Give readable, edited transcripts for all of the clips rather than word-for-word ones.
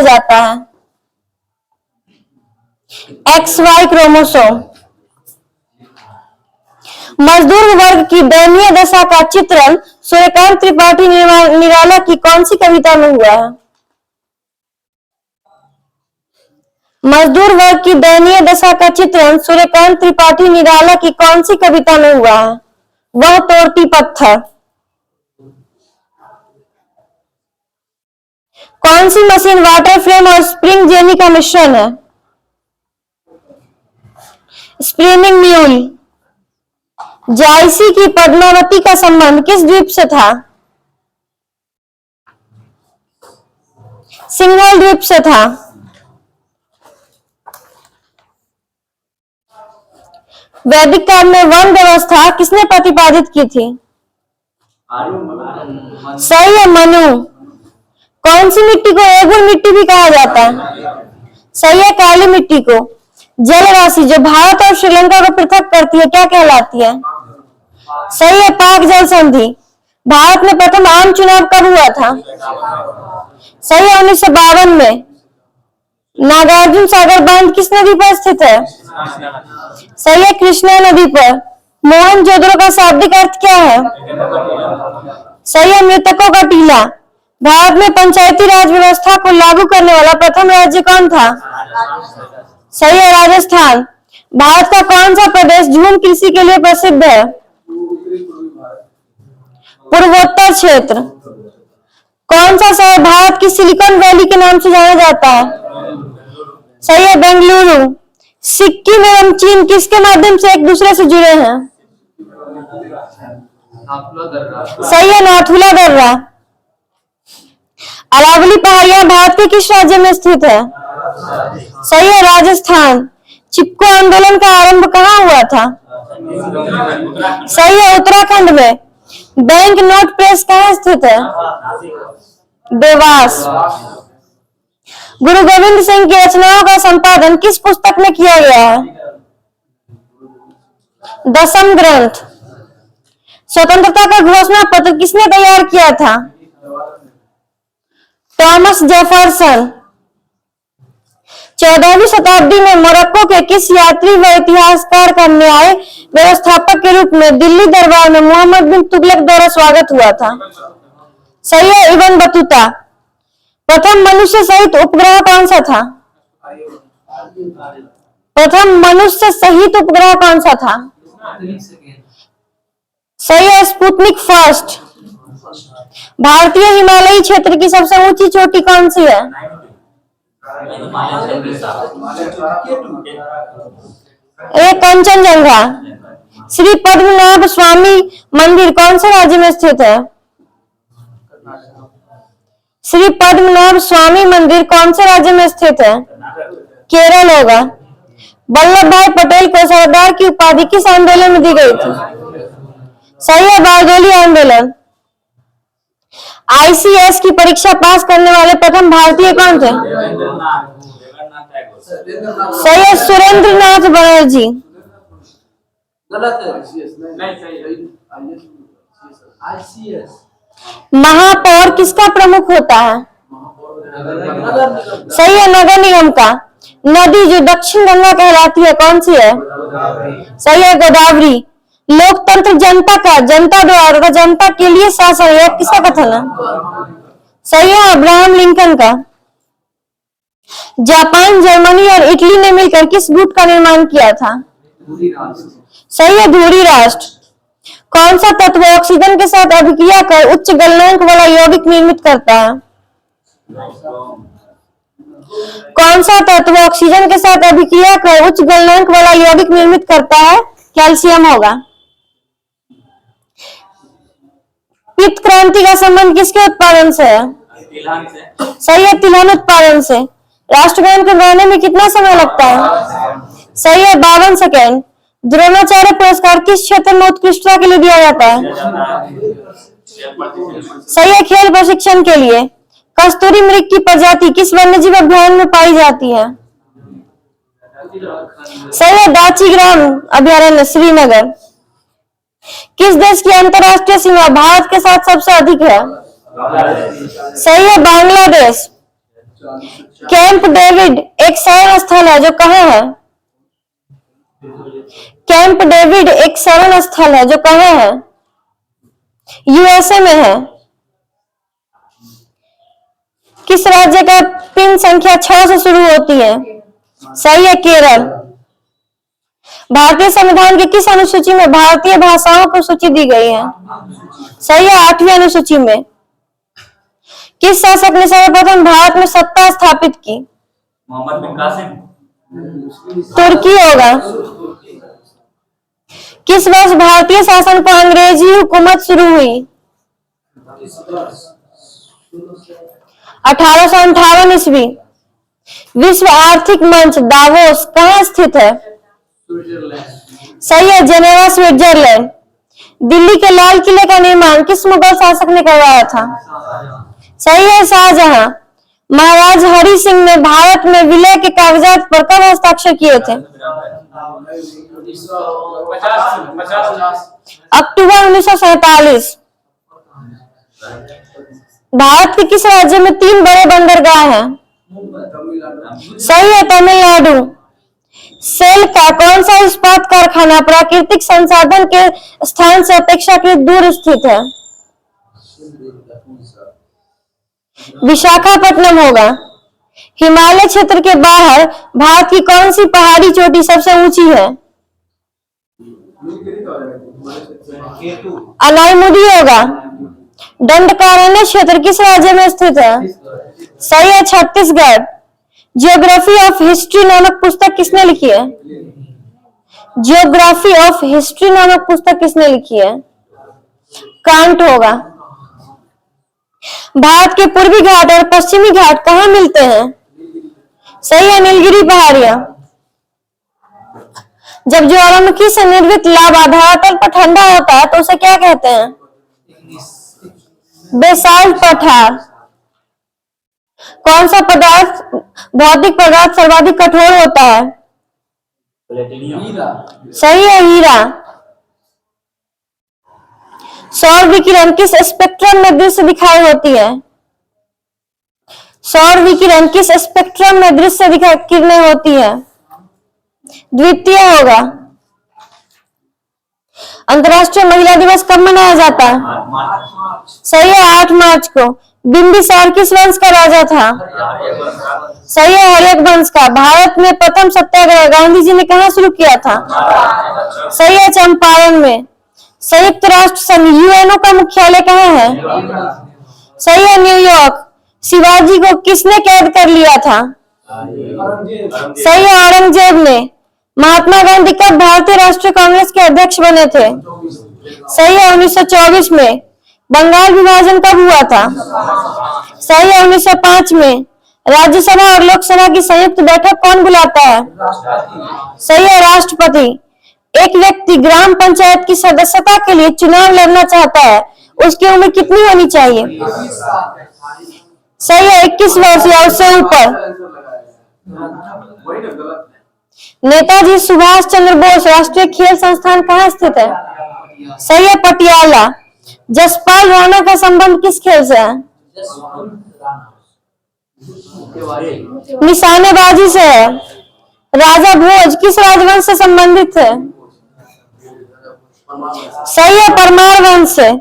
पाया जाता है? XY chromosome. मजदूर वर्ग की दयनीय दशा का चित्रण सूर्यकांत त्रिपाठी निराला की कौन सी कविता में हुआ है? मजदूर वर्ग की दयनीय दशा का चित्रण सूर्यकांत त्रिपाठी निराला की कौन सी कविता में हुआ है? वह तोड़ती पत्थर। कौन सी मशीन वाटर फ्रेम और स्प्रिंग जेनी का मिश्रण है? Spinning mule. जायसी की पद्मावती का संबंध किस द्वीप से था? सिंघल द्वीप से था। वैदिक काल में वर्ण व्यवस्था किसने प्रतिपादित की थी? सही है, मनु। कौन सी मिट्टी को एगुल मिट्टी भी कहा जाता है? सही है, काली मिट्टी को। जल राशि जो भारत और श्रीलंका को पृथक करती है क्या कहलाती है? सही है, पाक जल संधि। भारत में प्रथम आम चुनाव कब हुआ था? सही है, 1952 में। नागार्जुन सागर बांध किस नदी पर स्थित है? सही है, कृष्णा नदी पर। मोहनजोदड़ो का शाब्दिक अर्थ क्या है? सही है, मृतकों का टीला। भारत में पंचायती राज व्यवस्था को लागू करने वाला प्रथम राज्य कौन था? सही है, राजस्थान। भारत का कौन सा प्रदेश झूम कृषि के लिए प्रसिद्ध है? पूर्वोत्तर क्षेत्र। कौन सा शहर भारत की सिलिकॉन वैली के नाम से जाना जाता है? सही है, बेंगलुरु। सिक्किम एवं चीन किसके माध्यम से एक दूसरे से जुड़े हैं? सही है, नाथुला दर्रा। अरावली पहाड़ियां भारत के किस राज्य में स्थित है? सही है, राजस्थान। चिपको आंदोलन का आरंभ कहाँ हुआ था? सही है, उत्तराखंड में। बैंक नोट प्रेस कहाँ स्थित है? देवास। गुरु गोविंद सिंह की रचनाओं का संपादन किस पुस्तक में किया गया है? दशम ग्रंथ। स्वतंत्रता का घोषणा पत्र किसने तैयार किया था? Thomas Jefferson. 14वीं शताब्दी में मोरक्को के किस यात्री व इतिहासकार का न्याय व्यवस्थापक के रूप में दिल्ली दरबार में मोहम्मद बिन तुगलक द्वारा स्वागत हुआ था? सही है, इब्न बतूता। प्रथम मनुष्य सहित उपग्रह कौन सा था? प्रथम मनुष्य सहित उपग्रह कौन सा था? सही है, स्पुतनिक फर्स्ट। भारतीय हिमालयी क्षेत्र की सबसे ऊंची चोटी कौन सी है? कंचनजंगा। श्री पद्मनाभ स्वामी मंदिर कौन से राज्य में स्थित है? श्री पद्मनाभ स्वामी मंदिर कौन से राज्य में स्थित है? केरल होगा। वल्लभ भाई पटेल को सरदार की उपाधि किस आंदोलन में दी गई थी? सही है, बारडोली आंदोलन। ICS की परीक्षा पास करने वाले प्रथम भारतीय कौन थे? सही है, सुरेंद्र नाथ बनर्जी। महापौर किसका प्रमुख होता है? सही है, नगर निगम का। नदी जो दक्षिण गंगा कहलाती है कौन सी है? सही है, गोदावरी। लोकतंत्र जनता का, जनता द्वारा तथा जनता के लिए शासन, यह किसका कथन है? सही है, अब्राहम लिंकन का। जापान, जर्मनी और इटली ने मिलकर किस गुट का निर्माण किया था? सही है, धुरी राष्ट्र। कौन सा तत्व ऑक्सीजन के साथ अभिक्रिया कर उच्च गलनांक वाला यौगिक निर्मित करता है? कौन सा तत्व ऑक्सीजन के साथ अभिक्रिया कर उच्च गलनांक वाला यौगिक निर्मित करता है? कैल्शियम होगा। पित्त क्रांति का संबंध किसके उत्पादन से है? सही है, तिलहन उत्पादन से। राष्ट्रगान को गाने में कितना समय लगता है? सही है, 52 सेकेंड। द्रोणाचार्य पुरस्कार किस क्षेत्र में उत्कृष्टता के लिए दिया जाता है? सही है, खेल प्रशिक्षण के लिए। कस्तूरी मृग की प्रजाति किस वन्यजीव अभयारण्य में पाई जाती है? सही है, दाचीग्राम अभयारण्य, श्रीनगर। किस देश की अंतरराष्ट्रीय सीमा भारत के साथ सबसे अधिक है? सही है, बांग्लादेश। कैंप डेविड एक शरण स्थल है जो कहाँ है? कैंप डेविड एक शरण स्थल है जो कहाँ है? यूएसए में है। किस राज्य का पिन संख्या 6 से शुरू होती है? सही है, केरल। भारतीय संविधान की किस अनुसूची में भारतीय भाषाओं को सूची दी गई है? सही है, 8वीं अनुसूची में। किस शासक ने सर्वप्रथम भारत में सत्ता स्थापित की? मोहम्मद बिन कासिम। तुर्की होगा। किस वर्ष भारतीय शासन पर अंग्रेजी हुकूमत शुरू हुई? 1858 ईस्वी। विश्व आर्थिक मंच दावोस कहाँ स्थित है? सही है, जेनेवा, स्विट्जरलैंड। दिल्ली के लाल किले का निर्माण किस मुगल शासक ने करवाया था? सही है, शाहजहां। महाराज हरि सिंह ने भारत में विलय के कागजात पर कब हस्ताक्षर किए थे? अक्टूबर 1947। भारत के किस राज्य में 3 बड़े बंदरगाह हैं? सही है, तमिलनाडु। सेल का कौन सा इस्पात कारखाना प्राकृतिक संसाधन के स्थान से अपेक्षाकृत दूर स्थित है? विशाखापट्टनम होगा। हिमालय क्षेत्र के बाहर भारत की कौन सी पहाड़ी चोटी सबसे ऊंची है? अनाईमुडी होगा। दंडकारण्य क्षेत्र किस राज्य में स्थित है? सही है, छत्तीसगढ़। जियोग्राफी ऑफ हिस्ट्री नामक पुस्तक किसने लिखी है? जियोग्राफी ऑफ हिस्ट्री नामक पुस्तक किसने लिखी है? कांट होगा। भारत के पूर्वी घाट और पश्चिमी घाट कहाँ मिलते हैं? सही है, नीलगिरी पहाड़ियां। जब ज्वालामुखी से निर्मित लावा धरातल पर ठंडा होता है तो उसे क्या कहते हैं? बेसाल्ट पठार। कौन सा पदार्थ, भौतिक पदार्थ सर्वाधिक कठोर होता है? सही है, हीरा। सौर विकिरण किस स्पेक्ट्रम में दृश्य दिखाई होती है? सौर विकिरण किस स्पेक्ट्रम में दृश्य किरणें होती है? द्वितीय होगा। अंतर्राष्ट्रीय महिला दिवस कब मनाया जाता है? सही है, 8 मार्च को। बिंबिसार किस वंश का राजा था? सही है, हर्यक वंश का। भारत में प्रथम सत्याग्रह गांधी जी ने कहाँ शुरू किया था? सही है, चंपारण में। संयुक्त राष्ट्र संघ यूएनओ का मुख्यालय कहाँ है? सही है, न्यूयॉर्क। शिवाजी को किसने कैद कर लिया था? सही है, औरंगजेब ने। महात्मा गांधी कब भारतीय राष्ट्रीय कांग्रेस के अध्यक्ष बने थे? सही है, 1924 में। बंगाल विभाजन कब हुआ था? सही है, 1905 में। राज्यसभा और लोकसभा की संयुक्त बैठक कौन बुलाता है? सही है, राष्ट्रपति। एक व्यक्ति ग्राम पंचायत की सदस्यता के लिए चुनाव लड़ना चाहता है, उसकी उम्र कितनी होनी चाहिए? सही है, 21 वर्ष या उससे ऊपर। नेताजी सुभाष चंद्र बोस राष्ट्रीय खेल संस्थान कहाँ स्थित है? सही है, पटियाला। जसपाल राणा का संबंध किस खेल से है? निशानेबाजी से है। राजा भोज किस राजवंश से संबंधित है? सही है, परमार वंश से।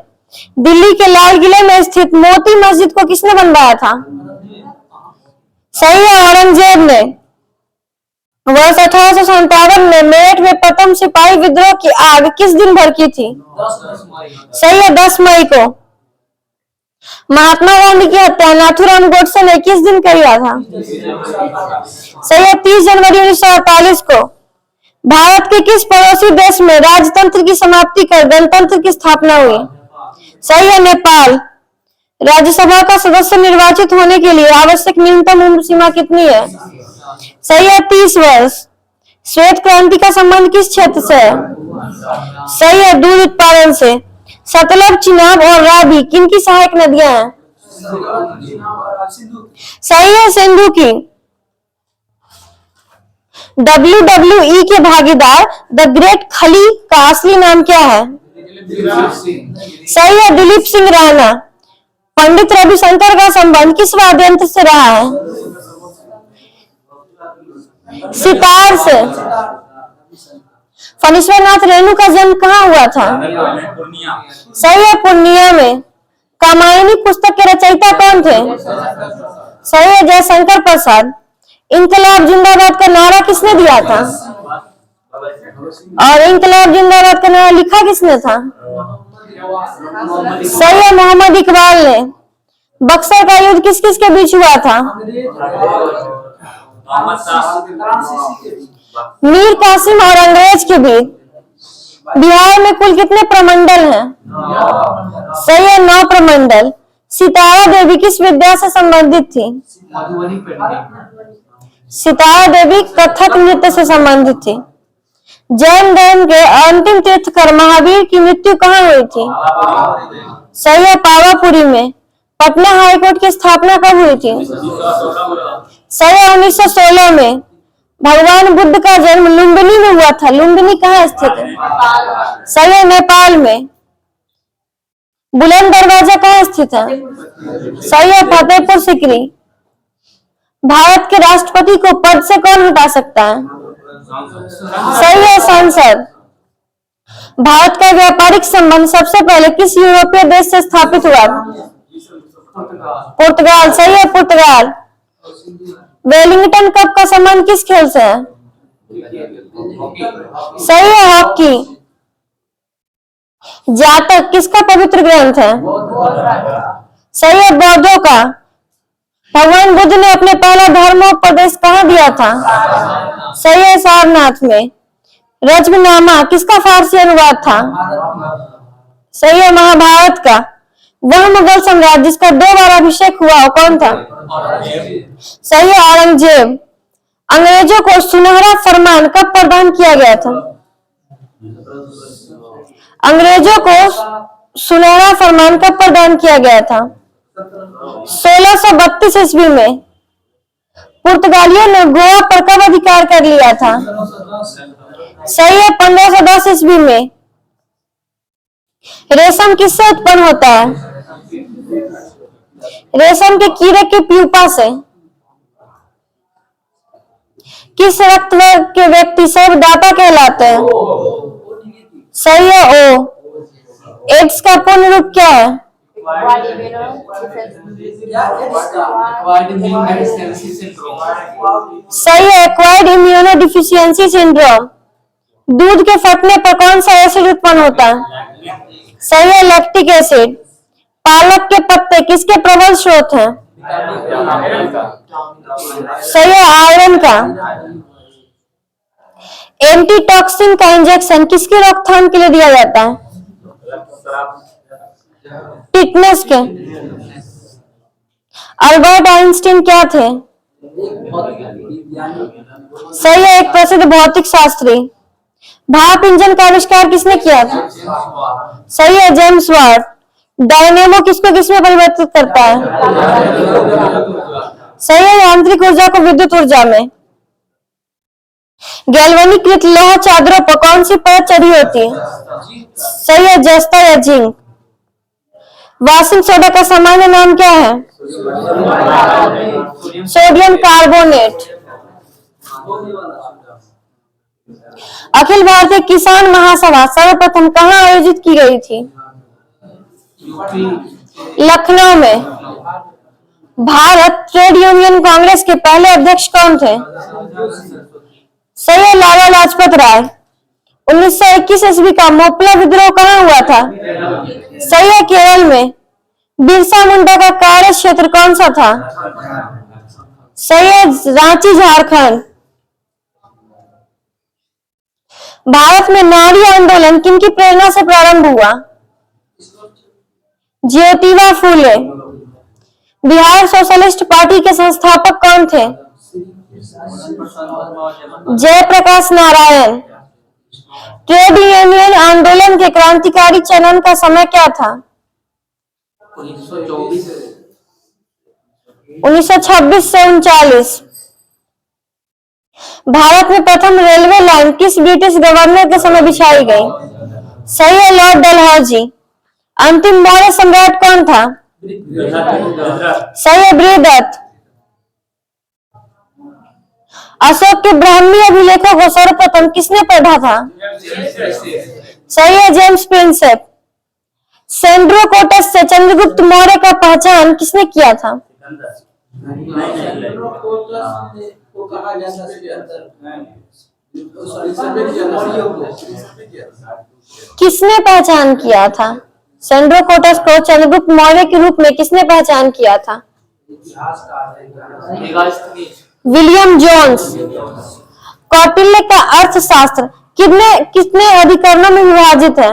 दिल्ली के लाल किले में स्थित मोती मस्जिद को किसने बनवाया था? सही है, औरंगजेब ने। वर्ष 1857 में मेरठ में प्रथम सिपाही विद्रोह की आग किस दिन भड़की थी? सही है, 10 मई को। महात्मा गांधी की हत्या नाथूराम गोडसे ने किस दिन किया था? सही है, 30 जनवरी 1948 को। भारत के किस पड़ोसी देश में राजतंत्र की समाप्ति कर गणतंत्र की स्थापना हुई? सही है, नेपाल। राज्यसभा का सदस्य निर्वाचित होने के लिए आवश्यक न्यूनतम उम्र सीमा कितनी है? सही है, 30 वर्ष। श्वेत क्रांति का संबंध किस क्षेत्र से है? सही है, दूध उत्पादन से। सतलज, चिनाब और रावी किनकी सहायक नदियां हैं? सही है, सिंधु की। WWE के भागीदार द ग्रेट खली का असली नाम क्या है? सही है, दिलीप सिंह राणा। पंडित रविशंकर का संबंध किस वाद्य यंत्र से रहा है? सितार से। फणीश्वर नाथ रेणु का जन्म कहाँ हुआ था? पूर्णिया। सही है, पूर्णिया में। कामायनी पुस्तक के रचयिता कौन थे? सही है, जयशंकर प्रसाद। इनकलाब जिंदाबाद का नारा किसने दिया था? और इनकलाब जिंदाबाद का नारा लिखा किसने था? सही है, मोहम्मद इकबाल ने। बक्सर का युद्ध किस किस के बीच हुआ था? मीर कासिम और अंग्रेज के बीच। बिहार में कुल कितने प्रमंडल हैं? सही है, 9 प्रमंडल। सितारा देवी किस विद्या से संबंधित थी? सितारा देवी कथक नृत्य से संबंधित थी। जैन धर्म के अंतिम तीर्थकर महावीर की मृत्यु कहाँ हुई थी? सही है, पावापुरी में। पटना हाईकोर्ट की स्थापना कब हुई थी? सही है, 1916 में। भगवान बुद्ध का जन्म लुम्बिनी में हुआ था। लुम्बिनी कहाँ स्थित है? सही है, नेपाल में। बुलंद दरवाजा कहाँ स्थित है? सही है, फतेहपुर सीकरी। भारत के राष्ट्रपति को पद से कौन हटा सकता है? सही है, संसद। भारत का व्यापारिक संबंध सबसे पहले किस यूरोपीय देश से स्थापित हुआ? पुर्तगाल। सही है, पुर्तगाल। वेलिंगटन कप का संबंध किस खेल से है? सही है, हॉकी। जातक किसका पवित्र ग्रंथ है? सही है, बौद्धों का। भगवान बुद्ध ने अपने पहला धर्मोपदेश कहाँ दिया था? सही है, सारनाथ में। रज्मनामा किसका फारसी अनुवाद था? सही है, महाभारत का। वह मुगल सम्राट जिसका 2 बार अभिषेक हुआ वो कौन था? सही है, औरंगजेब। अंग्रेजों को सुनहरा फरमान कब प्रदान किया गया था? अंग्रेजों को सुनहरा फरमान कब प्रदान किया गया था? 1632 ईस्वी में। पुर्तगालियों ने गोवा पर कब अधिकार कर लिया था? सही है, 1510 ईस्वी में। रेशम किससे उत्पन्न होता है? रेशम के कीड़े के प्यूपा से। किस रक्त वर्ग के व्यक्ति सर्वदाता कहलाते हैं? सही है, ओ। एड्स का पूर्ण रूप क्या है? सही है, एक्वायर्ड इम्यूनोडिफिशियेंसी सिंड्रोम। दूध के फटने पर कौन सा एसिड उत्पन्न होता है? सही है, लैक्टिक एसिड। पालक के पत्ते किसके प्रबल स्रोत हैं? सही है, आयरन का। एंटीटॉक्सिन का इंजेक्शन किसकी रोकथाम के लिए दिया जाता है? टिटनेस के। अल्बर्ट आइंस्टीन क्या थे? सही है, एक प्रसिद्ध भौतिक शास्त्री। भाप इंजन का आविष्कार किसने किया था? सही है, जेम्स वाट। डायनेमो किसको किसमें परिवर्तित करता है? सही है, यांत्रिक ऊर्जा को विद्युत ऊर्जा में। गैल्वेनीकृत लौह चादरों पर कौन सी परत चढ़ी होती है? सही है, जस्ता या जिंक। वाशिंग सोडा का सामान्य नाम क्या है? Sodium carbonate. अखिल भारतीय किसान महासभा सर्वप्रथम कहाँ आयोजित की गई थी? लखनऊ में। भारत ट्रेड यूनियन कांग्रेस के पहले अध्यक्ष कौन थे? सही है, लाला लाजपत राय। 1921 ईस्वी का मोपला विद्रोह कहाँ हुआ था? सही है, केरल में। बिरसा मुंडा का कार्य क्षेत्र कौन सा था? सही है, रांची, झारखंड। भारत में नारी आंदोलन किनकी प्रेरणा से प्रारंभ हुआ? ज्योतिबा फूले। बिहार सोशलिस्ट पार्टी के संस्थापक कौन थे? जयप्रकाश नारायण। ट्रेड यूनियन आंदोलन के क्रांतिकारी चलन का समय क्या था? 1926 से 39। भारत में प्रथम रेलवे लाइन किस ब्रिटिश गवर्नर के समय बिछाई गई? सही है, लॉर्ड डलहौजी। अंतिम मौर्य सम्राट कौन था? सही है, बृहदत्त। अशोक के ब्राह्मी अभिलेखों को सर्वप्रथम किसने पढ़ा था? सही है, जेम्स प्रिंसेप। सेंड्रोकोटस से चंद्रगुप्त मौर्य का पहचान किसने किया था? किसने पहचान किया था? सेंड्रोकोटस को चंद्रगुप्त मौर्य के रूप में किसने पहचान किया था? William Jones. कौटिल्य का अर्थशास्त्र कितने कितने अधिकरणों में विभाजित है?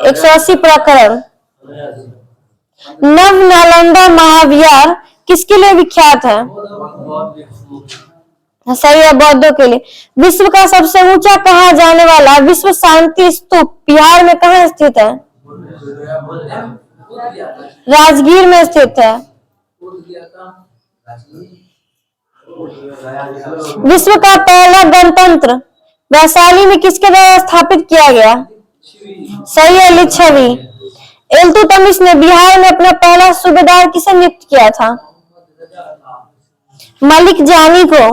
180 प्रकरण। नव नालंदा महाविहार किसके लिए विख्यात है? सही है, बौद्धों के लिए। विश्व का सबसे ऊंचा कहा जाने वाला विश्व शांति स्तूप बिहार में कहाँ स्थित है? राजगीर में स्थित है। विश्व का पहला गणतंत्र वैशाली में किसके द्वारा स्थापित किया गया? सही है, लिच्छवी। इल्तुतमिश ने बिहार में अपना पहला सूबेदार किसे नियुक्त किया था? मलिक जानी को।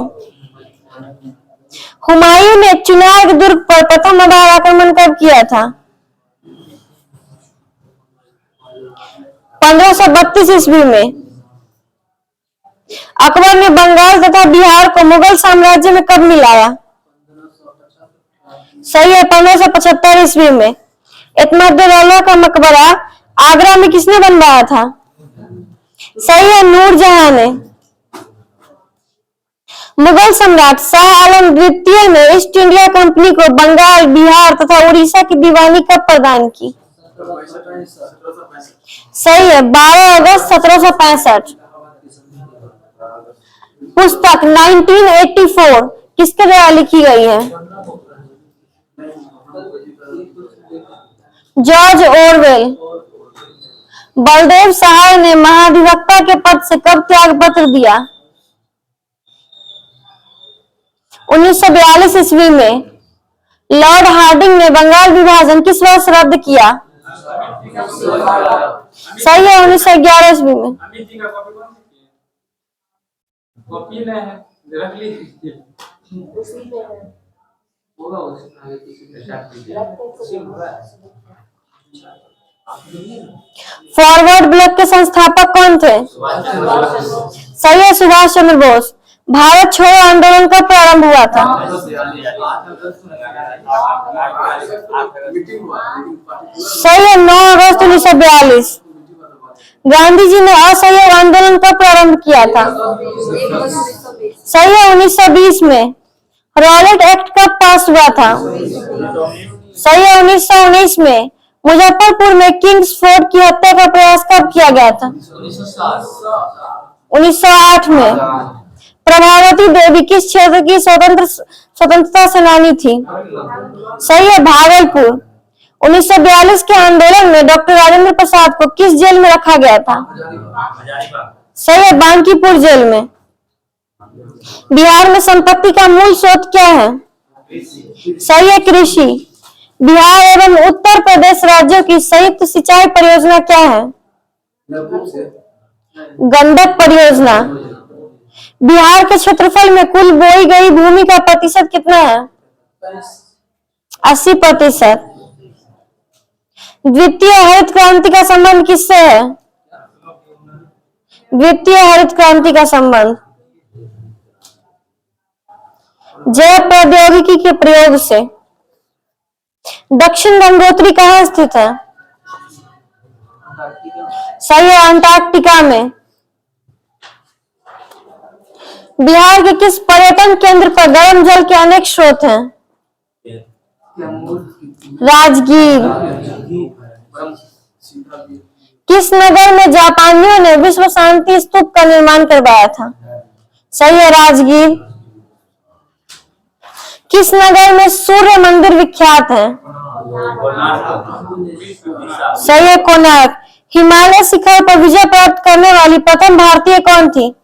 हुमायूं ने चिनार दुर्ग पर प्रथम बार आक्रमण कब किया था? 1532 ईस्वी में। अकबर ने बंगाल तथा बिहार को मुगल साम्राज्य में कब मिलाया? सही है, 1575 ईस्वी में। इत्मीनुद्दौला का मकबरा आगरा में किसने बनवाया था? सही है, नूरजहां ने। मुगल सम्राट शाह आलम द्वितीय ने ईस्ट इंडिया कंपनी को बंगाल, बिहार तथा उड़ीसा की दीवानी कब प्रदान की? सही है, 12 अगस्त 1765। पुस्तक 1984 किसके द्वारा लिखी गई है? George Orwell. बलदेव सहाय ने महाधिवक्ता के पद से कब त्याग पत्र दिया? 1942 ईस्वी में। लॉर्ड हार्डिंग ने बंगाल विभाजन किस वर्ष रद्द किया? सही है, 1911 ईस्वी में। फॉरवर्ड ब्लॉक के संस्थापक कौन थे? सही है, सुभाष चंद्र बोस। भारत छोड़ो आंदोलन कब प्रारंभ हुआ था? सही है, 9 अगस्त 1942। गांधी जी ने असहयोग आंदोलन कब प्रारंभ किया था? सही है, 1920 में। रॉलेट एक्ट कब पास हुआ था? सही है, 1919 में। मुजफ्फरपुर में किंग्स फोर्ट की हत्या का प्रयास कब किया गया था? 1908 में। प्रभावती देवी किस क्षेत्र की स्वतंत्रता सेनानी थी? सही है, भागलपुर। 1942 के आंदोलन में डॉक्टर राजेंद्र प्रसाद को किस जेल में रखा गया था? सही है, बांकीपुर जेल में। बिहार में संपत्ति का मूल स्रोत क्या है? सही है, कृषि। बिहार एवं उत्तर प्रदेश राज्यों की संयुक्त सिंचाई परियोजना क्या है? गंडक परियोजना। बिहार के क्षेत्रफल में कुल बोई गई भूमि का प्रतिशत कितना है? 80%। द्वितीय हरित क्रांति का संबंध किससे है? द्वितीय हरित क्रांति का संबंध जैव प्रौद्योगिकी के प्रयोग से। दक्षिण गंगोत्री कहाँ स्थित है? सही है, अंटार्कटिका में। बिहार के किस पर्यटन केंद्र पर गर्म जल के अनेक स्रोत हैं? राजगीर। किस नगर में जापानियों ने विश्व शांति स्तूप का निर्माण करवाया था? सही है, राजगीर। किस नगर में सूर्य मंदिर विख्यात है? सही है, कोणार्क। हिमालय शिखर पर विजय प्राप्त करने वाली प्रथम भारतीय कौन थी?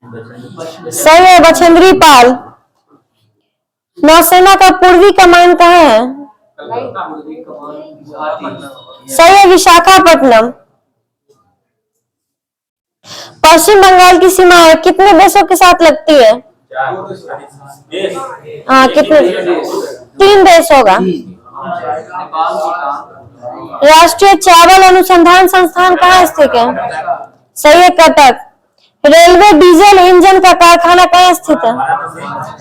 सही है, बछेंद्री पाल। नौसेना का पूर्वी कमान कहाँ है? सही है, विशाखापट्टनम। पश्चिम बंगाल की सीमा कितने देशों के साथ लगती है? देश हाँ, कितने? 3 देश होगा। नेपाल, भूटान। राष्ट्रीय चावल अनुसंधान संस्थान कहाँ स्थित है? सही है, कटक। रेलवे डीजल इंजन का कारखाना कहाँ स्थित है?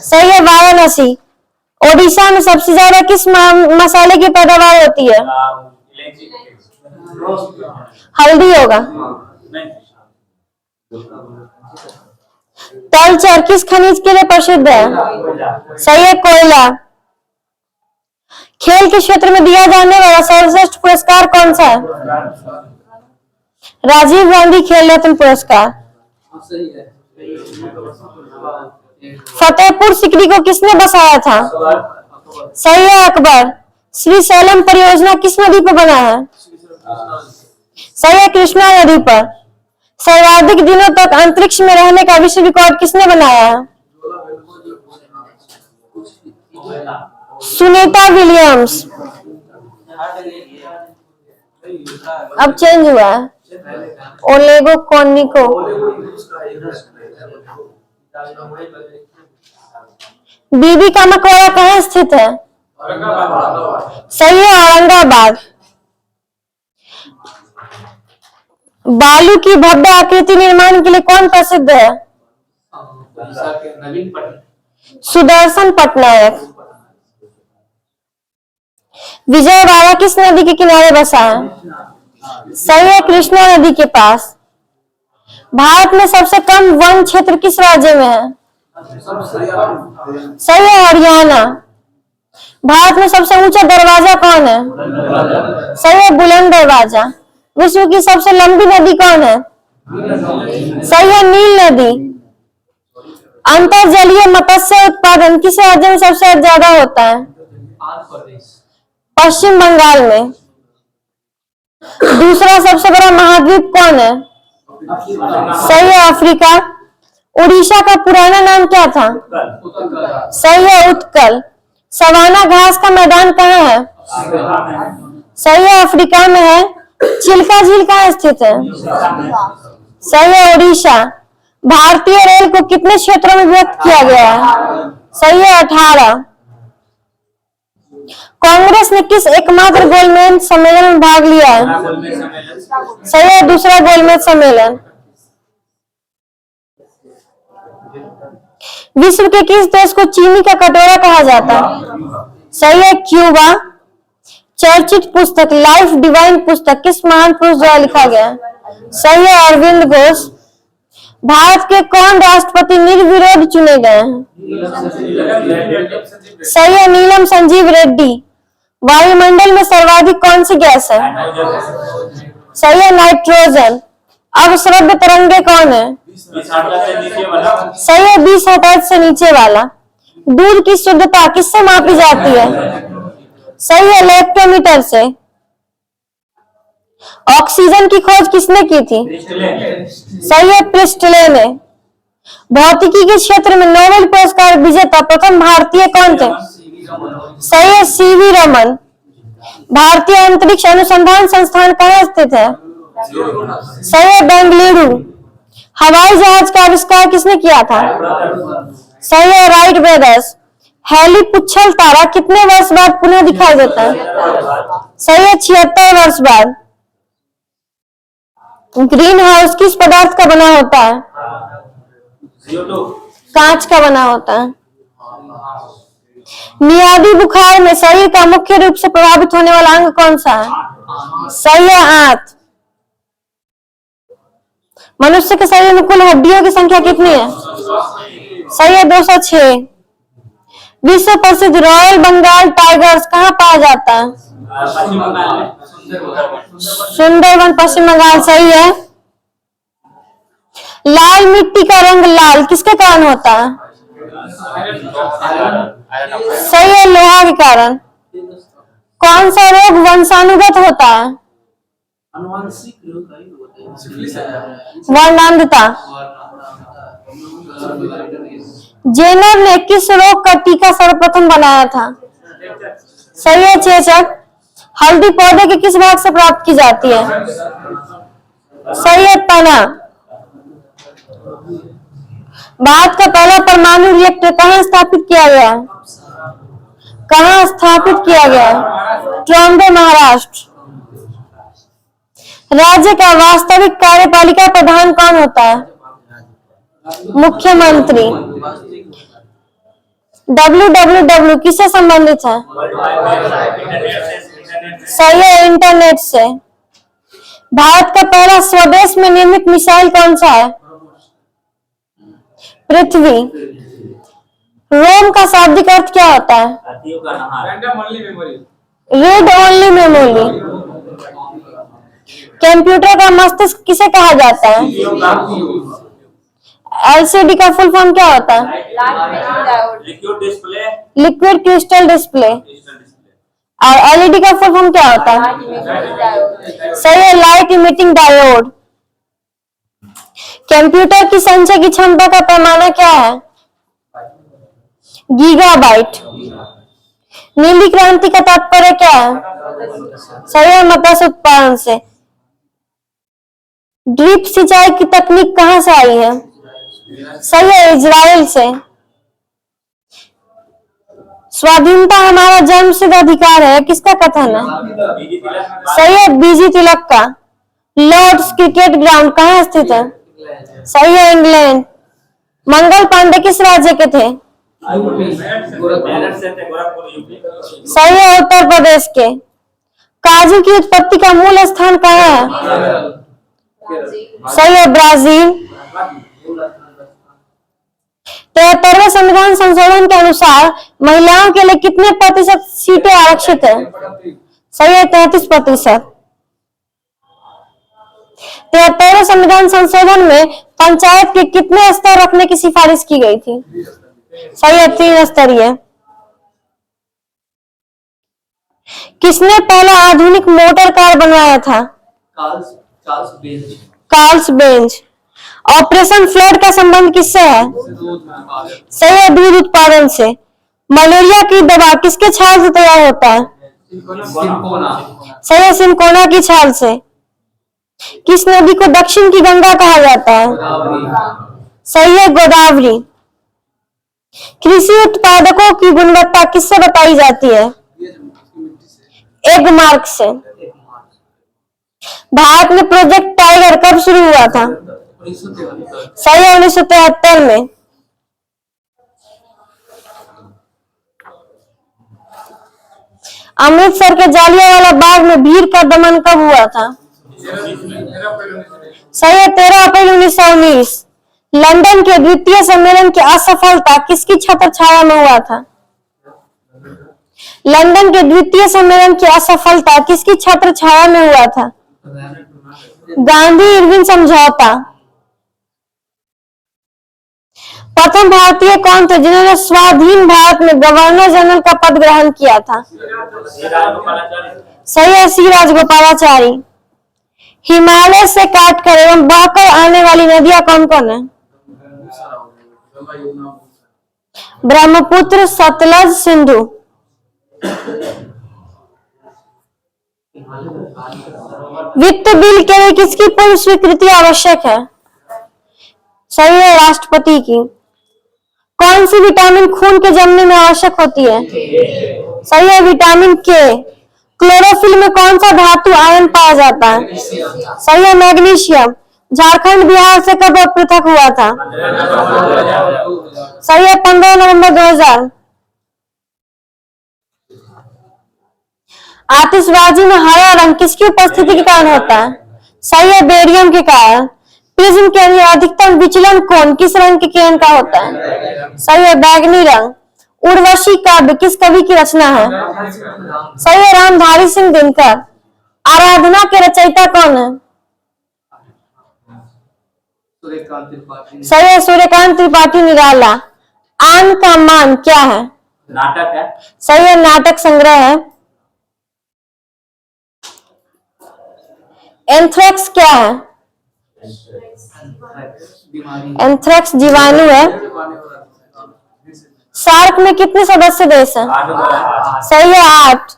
सही है, वाराणसी। ओडिशा में सबसे ज्यादा किस मसाले की पैदावार होती है? हल्दी होगा। तलचर किस खनिज के लिए प्रसिद्ध है? सही है, कोयला। खेल के क्षेत्र में दिया जाने वाला सर्वश्रेष्ठ पुरस्कार कौन सा है? राजीव गांधी खेल रत्न पुरस्कार। फतेहपुर सिकरी को किसने बसाया था? सही है, अकबर। श्रीशैलम परियोजना किस नदी पर बना है? सही है, कृष्णा नदी पर। सर्वाधिक दिनों तक अंतरिक्ष में रहने का विश्व रिकॉर्ड किसने बनाया है? सुनीता विलियम्स। अब चेंज हुआ है, ओलेगो कॉर्निको। बीबी का मकबरा कहाँ स्थित है? सही है, औरंगाबाद। बालू की भव्य आकृति निर्माण के लिए कौन प्रसिद्ध है? सुदर्शन पटनायक। विजयवाड़ा किस नदी के किनारे बसा है? सही है, कृष्णा नदी के पास। भारत में सबसे कम वन क्षेत्र किस राज्य में है? सही है, हरियाणा। भारत में सबसे ऊंचा दरवाजा कौन है? सही है, बुलंद दरवाजा। विश्व की सबसे लंबी नदी कौन है? सही है, नील नदी। अंतरजलीय मत्स्य उत्पादन किस राज्य में सबसे ज्यादा होता है? पश्चिम बंगाल में। दूसरा सबसे बड़ा महाद्वीप कौन है? सही है, अफ्रीका। उड़ीसा का पुराना नाम क्या था? सही है, उत्कल। सवाना घास का मैदान कहाँ है? सही है, अफ्रीका में है। चिल्का झील कहाँ स्थित है? सही है, उड़ीसा। भारतीय रेल को कितने क्षेत्रों में विभक्त किया गया है? सही है, 18। कांग्रेस ने किस एकमात्र गोलमेज सम्मेलन में भाग लिया है? सही है, दूसरा गोलमेज सम्मेलन। विश्व के किस देश को चीनी का कटोरा कहा जाता है? सही है, क्यूबा। चर्चित पुस्तक लाइफ डिवाइन पुस्तक किस महान पुरुष द्वारा लिखा गया है? सही है, अरविंद घोष। भारत के कौन राष्ट्रपति निर्विरोध चुने गए हैं? सही है, नीलम संजीव रेड्डी। वायुमंडल में सर्वाधिक कौन सी गैस है? सही है, नाइट्रोजन। अब श्रव्य तरंगे कौन है? सही है, 20 हर्ट्ज से नीचे वाला। दूध की शुद्धता किससे मापी जाती है? सही है, लैक्टोमीटर से। ऑक्सीजन की खोज किसने की थी? सही है, प्रिस्टले ने। भौतिकी के क्षेत्र में नोबेल पुरस्कार विजेता प्रथम भारतीय कौन थे? सही है, सीवी रमन। भारतीय अंतरिक्ष अनुसंधान संस्थान कहाँ स्थित है? सही है, बेंगलुरु। हवाई जहाज का आविष्कार किसने किया था? सही है, राइट ब्रदर्स। हैली पुच्छल तारा कितने वर्ष बाद पुनः दिखाई देता है? सही है, 76 वर्ष बाद। ग्रीन हाउस किस पदार्थ का बना होता है? कांच का बना होता है। मियादी बुखार में शरीर का मुख्य रूप से प्रभावित होने वाला अंग कौन सा है? सही है, आंत। मनुष्य के शरीर में कुल हड्डियों की संख्या कितनी है? सही है, 206। विश्व प्रसिद्ध रॉयल बंगाल टाइगर्स कहाँ पाया जाता है? सुंदरवन, पश्चिम बंगाल। सही है। लाल मिट्टी का रंग लाल किसके कारण होता है? सही है, लोहा के कारण। कौन सा रोग वंशानुगत होता है? वर्णांधता। जेनर ने किस रोग का टीका सर्वप्रथम बनाया था? सही है, चेचक। हल्दी पौधे के किस भाग से प्राप्त की जाती है? सही है, तना। भारत का पहला परमाणु रिएक्टर कहाँ स्थापित किया गया? कहाँ स्थापित किया गया? ट्रॉम्बे, महाराष्ट्र। राज्य का वास्तविक कार्यपालिका प्रधान कौन होता है? मुख्यमंत्री। www किससे संबंधित है? सही है, इंटरनेट से। भारत का पहला स्वदेश में निर्मित मिसाइल कौन सा है? पृथ्वी। रोम का शाब्दिक अर्थ क्या होता है? Read only memory. कंप्यूटर का मस्तिष्क किसे कहा जाता है? एलसीडी का फुल फॉर्म क्या होता है? Liquid crystal display. और एलईडी का फुल फॉर्म क्या होता है? सही है, लाइट इमिटिंग डायोड। कंप्यूटर की संचय की क्षमता का पैमाना क्या है? गीगाबाइट। नीली क्रांति का तात्पर्य क्या है? सही है, मत्स्य उत्पादन से। ड्रिप सिंचाई की तकनीक कहां से आई है? सही है, इजराइल से। स्वाधीनता हमारा जन्मसिद्ध अधिकार है, किसका कथन है? सही है, बीजी तिलक का। लॉर्ड्स क्रिकेट ग्राउंड कहाँ स्थित है? सही है, इंग्लैंड। मंगल पांडे किस राज्य के थे? सही है, उत्तर प्रदेश के। काजू की उत्पत्ति का मूल स्थान कहाँ है? सही है, ब्राजील। 73वें संविधान संशोधन के अनुसार महिलाओं के लिए कितने प्रतिशत सीटें आरक्षित है? सही है, 33%। 73वें संविधान संशोधन में पंचायत के कितने स्तर रखने की सिफारिश की गई थी? सही है, 3 स्तरीय। किसने पहला आधुनिक मोटर कार बनवाया था? Carl's Benz. ऑपरेशन फ्लड का संबंध किससे है? सही है, दूध उत्पादन से। मलेरिया की दवा किसके छाल से तैयार होता है? सही है, सिनकोना की छाल से। किस नदी को दक्षिण की गंगा कहा जाता है? सही है, गोदावरी। कृषि उत्पादकों की गुणवत्ता किससे बताई जाती है? एग मार्क से। भारत में प्रोजेक्ट टाइगर कब शुरू हुआ था? सही है, 1973 में। अमृतसर के जालियांवाला बाग में भीड़ का दमन कब हुआ था? सही है, 13 अप्रैल 1919। लंदन के द्वितीय सम्मेलन की असफलता किसकी छत्र छाया में हुआ था? लंदन के द्वितीय सम्मेलन की असफलता किसकी छत्र छाया में हुआ था? गांधी इरविन समझौता। प्रथम भारतीय कौन थे जिन्होंने स्वाधीन भारत में गवर्नर जनरल का पद ग्रहण किया था? सही है, सी राजगोपालाचारी। हिमालय से काटकर एवं बहकर आने वाली नदियां कौन कौन है? ब्रह्मपुत्र, सतलज, सिंधु। वित्त बिल के लिए किसकी पूर्व स्वीकृति आवश्यक है? सही है, राष्ट्रपति की। कौन सी विटामिन खून के जमने में आवश्यक होती है? सही है, विटामिन के। क्लोरोफिल में कौन सा धातु आयन पाया जाता है? सही है, मैग्नीशियम। झारखंड बिहार से कब पृथक हुआ था? सही है, 15 नवंबर 2000। आतिशबाजी में हरा रंग किसकी उपस्थिति के कारण होता है? सही है, बेरियम के कारण। प्रिज्म के लिए अधिकतम विचलन कोण किस रंग के किरण का होता है? सही है, बैगनी रंग। उर्वशी काव्य किस कवि की रचना है? सही है, रामधारी सिंह दिनकर। आराधना के रचयिता कौन है? सही है, सूर्यकांत त्रिपाठी निराला। आन का मान क्या है? नाटक है। सही है, नाटक संग्रह है। एंथ्रेक्स क्या है? एंथ्रेक्स जीवाणु है। सार्क में कितने सदस्य देश हैं? सही है, 8।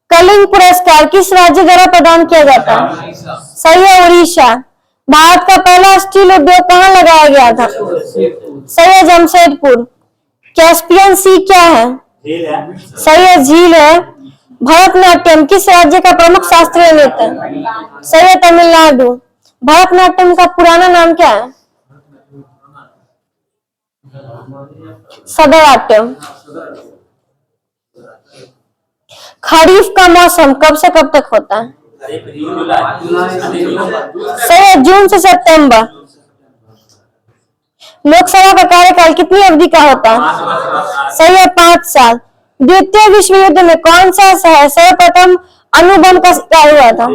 कलिंग पुरस्कार किस राज्य द्वारा प्रदान किया जाता है? सही है, उड़ीसा। भारत का पहला स्टील उद्योग कहाँ लगाया गया था? सही है, जमशेदपुर। कैस्पियन सी क्या है? झील है। सही है, झील है। भरतनाट्यम किस राज्य का प्रमुख शास्त्रीय नृत्य है? सही है, तमिलनाडु। भरतनाट्यम का पुराना नाम क्या है? सदराट्यम। खरीफ का मौसम कब से कब तक होता है? सही है, जून से सितंबर। लोकसभा का कार्यकाल कितनी अवधि का होता है? सही है, 5 साल। द्वितीय विश्व युद्ध में कौन सा शहर सर्वप्रथम अणुबम का शिकार हुआ था?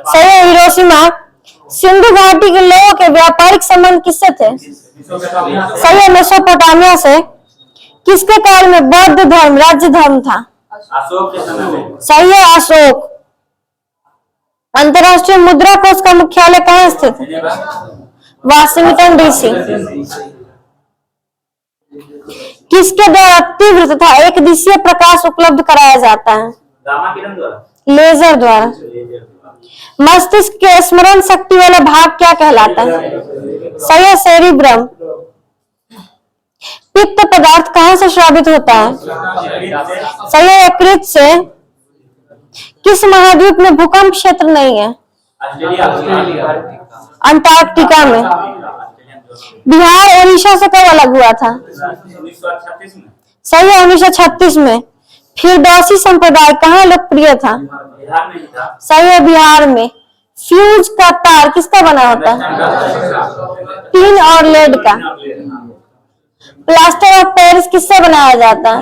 सही है, हिरोशिमा। सिंधु घाटी के लोगों के व्यापारिक संबंध किससे थे? सही है, मेसोपोटामिया से। किसके काल में बौद्ध धर्म राज्य धर्म था? अशोक के समय में। सही है, अशोक। अंतर्राष्ट्रीय मुद्रा कोष का मुख्यालय कहाँ स्थित है? Washington DC. किसके द्वारा तीव्र तथा एक दिशीय प्रकाश उपलब्ध कराया जाता है? गामा किरण द्वारा। लेजर द्वारा। मस्तिष्क के स्मरण शक्ति वाला भाग क्या कहलाता है? सही है, सेरिब्रम। पित्त पदार्थ कहाँ से स्रावित होता है? सही है, यकृत से। किस महाद्वीप में भूकंप क्षेत्र नहीं है? अंटार्कटिका में। बिहार ओडिशा से कब अलग हुआ था? 1936 में। सही है, 1936 में। फिरदौसी संप्रदाय कहाँ लोकप्रिय था? बिहार में ही था। सही है, बिहार में। फ्यूज का तार किसका बना होता है? टीन और लेड का। प्लास्टर ऑफ पेरिस किससे बनाया जाता है?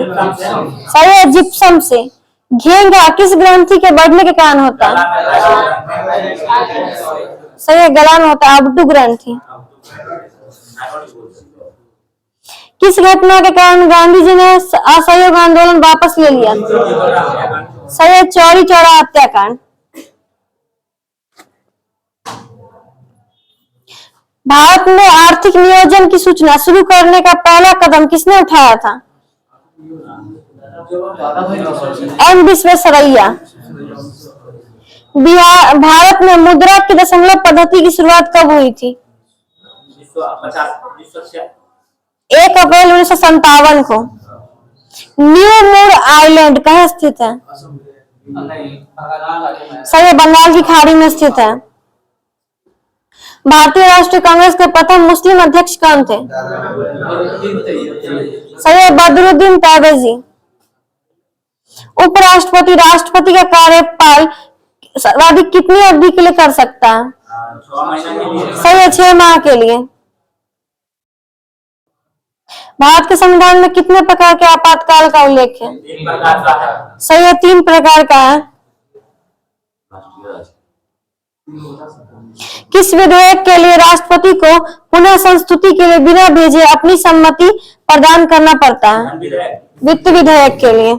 सही है, जिप्सम से। घेंघा किस ग्रंथि के बढ़ने के कारण होता है? सही है, गला में होता है, अबडू ग्रंथि। किस घटना के कारण गांधी जी ने असहयोग आंदोलन वापस ले लिया? सही है, चौरी चौरा हत्याकांड। भारत में आर्थिक नियोजन की सूचना शुरू करने का पहला कदम किसने उठाया था? एम विश्वेश्वरैया। भारत में मुद्रा की दशमलव पद्धति की शुरुआत कब हुई थी? 1 अप्रैल 1957 को। न्यू मूर आइलैंड कहाँ स्थित है? सही है, बंगाल की खाड़ी में स्थित है। भारतीय राष्ट्रीय कांग्रेस के प्रथम मुस्लिम अध्यक्ष कौन थे? सही है, बदरुद्दीन तैयबजी। उपराष्ट्रपति राष्ट्रपति का कार्यकाल सर्वाधिक कितनी अवधि के लिए कर सकता है? 6 महीने के लिए। सही है, 6 माह के लिए। भारत के संविधान में कितने प्रकार के आपातकाल का उल्लेख है? 3 प्रकार का है। सही है, 3 प्रकार का है। किस विधेयक के लिए राष्ट्रपति को पुनः संस्तुति के लिए बिना भेजे अपनी सम्मति प्रदान करना पड़ता है? वित्त विधेयक के लिए।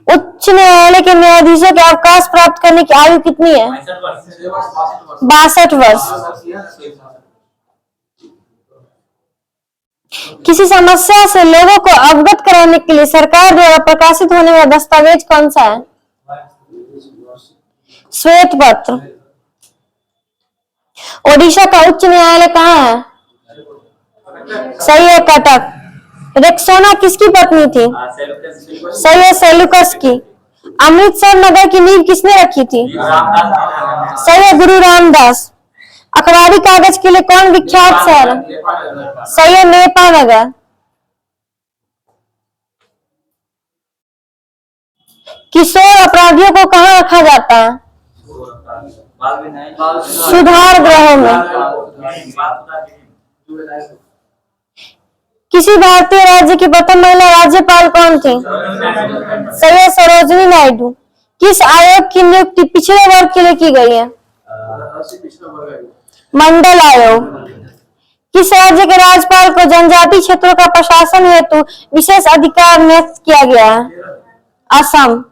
उच्च न्यायालय के न्यायाधीशों के अवकाश प्राप्त करने की आयु कितनी है? 62 वर्ष। किसी समस्या से लोगों को अवगत कराने के लिए सरकार द्वारा प्रकाशित होने वाला दस्तावेज कौन सा है? श्वेत पत्र। ओडिशा का उच्च न्यायालय कहाँ है? सही है, कटक। रेक्सोना किसकी पत्नी थी? सही है, सेल्यूकस की। अमृतसर नगर की नींव किसने रखी थी? सही है, गुरु रामदास। अखबारी कागज के लिए कौन विख्यात शहर है? सही है, नेपानगर। किशोर अपराधियों को कहाँ रखा जाता है? सुधार गृहों में। किसी भारतीय राज्य की प्रथम महिला राज्यपाल कौन थी? सही है, सरोजिनी नायडू। किस आयोग की नियुक्ति पिछड़े वर्ग के लिए की गई है? मंडल आयोग। किस राज्य के राज्यपाल को जनजातीय क्षेत्रों का प्रशासन हेतु विशेष अधिकार नियुक्त किया गया है? असम।